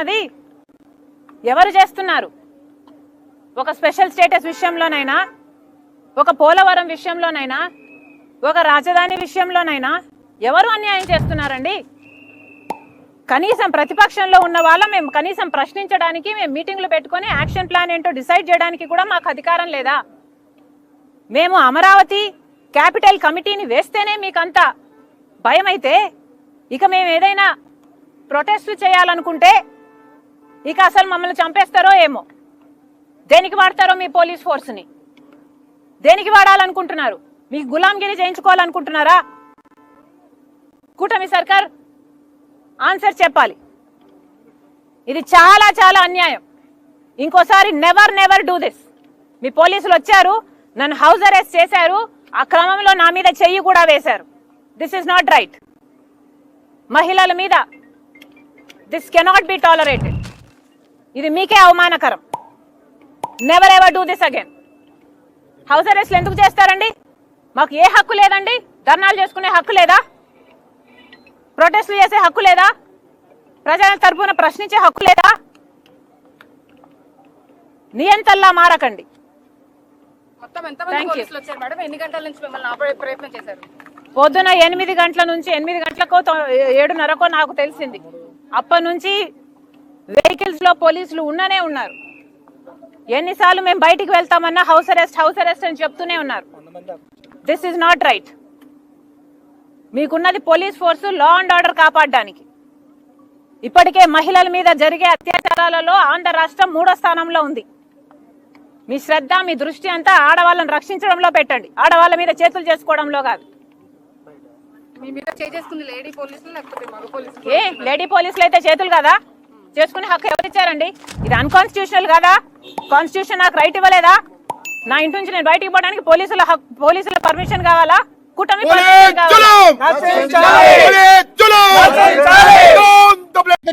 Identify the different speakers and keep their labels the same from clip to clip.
Speaker 1: అది ఎవరు చేస్తున్నారు? ఒక స్పెషల్ స్టేటస్ విషయంలోనైనా, ఒక పోలవరం విషయంలోనైనా, ఒక రాజధాని విషయంలోనైనా ఎవరు అన్యాయం చేస్తున్నారండి? కనీసం ప్రతిపక్షంలో ఉన్న వాళ్ళం మేము కనీసం ప్రశ్నించడానికి, మేము మీటింగ్లు పెట్టుకొని యాక్షన్ ప్లాన్ ఏంటో డిసైడ్ చేయడానికి కూడా మాకు అధికారం లేదా? మేము అమరావతి క్యాపిటల్ కమిటీని వేస్తేనే మీకంత భయం అయితే, ఇక మేము ఏదైనా ప్రొటెస్ట్ చేయాలనుకుంటే ఇక అసలు మమ్మల్ని చంపేస్తారో ఏమో. దేనికి వాడతారో మీ పోలీస్ ఫోర్స్ని? దేనికి వాడాలనుకుంటున్నారు? మీకు గులాంగిరి చేయించుకోవాలనుకుంటున్నారా? కూటమి సర్కార్ ఆన్సర్ చెప్పాలి. ఇది చాలా చాలా అన్యాయం. ఇంకోసారి నెవర్ నెవర్ డూ దిస్. మీ పోలీసులు వచ్చారు, నన్ను హౌస్ అరెస్ట్ చేశారు, ఆ క్రమంలో నా మీద చెయ్యి కూడా వేశారు. This is not right. మహిళల మీద దిస్ కెనాట్ బి టాలరేటెడ్. ఇది మీకే అవమానకరం. Never ever do this again. House అరెస్ట్లు ఎందుకు చేస్తారండి? మాకు ఏ హక్కు లేదండి? ధర్నాలు చేసుకునే హక్కు లేదా? ప్రొటెస్ట్లు చేసే హక్కు లేదా? ప్రజల తరపున ప్రశ్నించే హక్కు లేదా? నియంతల్లా మారకండి. పొద్దున 8 గంటల నుంచి 8 గంటలకో 7:30కో నాకు తెలిసింది. అప్పటి నుంచి వెహికల్స్ లో పోలీసులు ఉన్ననే ఉన్నారు. ఎన్నిసార్లు మేము బయటికి వెళ్తామన్నా హౌస్ అరెస్ట్ అని చెప్తూనే ఉన్నారు. This is not right. మీకున్నది police force, law and order కాపాడడానికి. ఇప్పటికే మహిళల మీద జరిగే అత్యాచారాలలో ఆంధ్ర రాష్ట్రం 3వ స్థానంలో ఉంది. మీ శ్రద్ధ, మీ దృష్టి అంతా ఆడవాళ్ళని రక్షించడంలో పెట్టండి, ఆడవాళ్ళ మీద చేతులు చేసుకోవడంలో కాదు. ఏ లేడీ పోలీసులు అయితే చేతులు కదా చేసుకునే హక్కు ఎవరిచ్చారండి? ఇది అన్కాన్స్టిట్యూషనల్ కదా? కాన్స్టిట్యూషన్ నాకు రైట్ ఇవ్వలేదా? నా ఇంటి నుంచి నేను బయటికి పోవడానికి పోలీసుల పర్మిషన్ కావాలా? కూటమి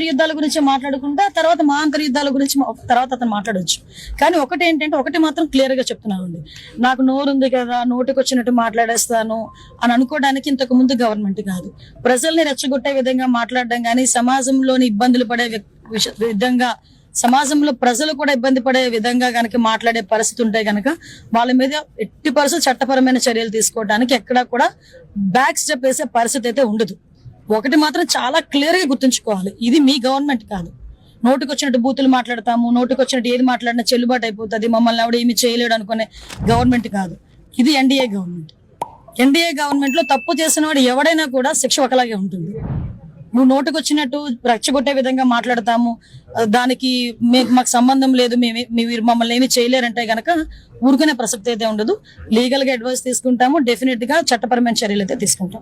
Speaker 2: యుద్ధాల గురించి మాట్లాడుకుంటా తర్వాత మా అంతర్యుద్ధాల గురించి తర్వాత అతను మాట్లాడొచ్చు. కానీ ఒకటి మాత్రం క్లియర్ గా చెప్తున్నానండి, నాకు నోరు ఉంది కదా, నోటికి వచ్చినట్టు మాట్లాడేస్తాను అని అనుకోవడానికి ఇంతకు ముందు గవర్నమెంట్ కాదు, ప్రజల్ని రెచ్చగొట్టే విధంగా మాట్లాడడం కానీ, సమాజంలోని ఇబ్బందులు పడే విధంగా, సమాజంలో ప్రజలు కూడా ఇబ్బంది పడే విధంగా కనుక మాట్లాడే పరిస్థితి ఉంటే కనుక వాళ్ళ మీద ఎట్టి పరిస్థితి చట్టపరమైన చర్యలు తీసుకోవడానికి ఎక్కడా కూడా బ్యాక్ స్టెప్ వేసే పరిస్థితి అయితే ఉండదు. ఒకటి మాత్రం చాలా క్లియర్ గా గుర్తుంచుకోవాలి, ఇది మీ గవర్నమెంట్ కాదు. నోటికి వచ్చినట్టు బూతులు మాట్లాడతాము, నోటికి వచ్చినట్టు ఏది మాట్లాడినా చెల్లుబాటు అయిపోతుంది, మమ్మల్ని ఎవడు ఏమి చేయలేడు అనుకునే గవర్నమెంట్ కాదు. ఇది ఎన్డీఏ గవర్నమెంట్. ఎన్డీఏ గవర్నమెంట్ లో తప్పు చేసిన వాడు ఎవడైనా కూడా శిక్ష ఒకలాగే ఉంటుంది. నువ్వు నోటికి వచ్చినట్టు రెచ్చగొట్టే విధంగా మాట్లాడతాము, దానికి మాకు సంబంధం లేదు, మీరు మమ్మల్ని ఏమి చేయలేరంటే గనక ఊరుకునే ప్రసక్తి అయితే ఉండదు. లీగల్ గా అడ్వైస్ తీసుకుంటాము, డెఫినెట్ గా చట్టపరమైన చర్యలు అయితే తీసుకుంటాం.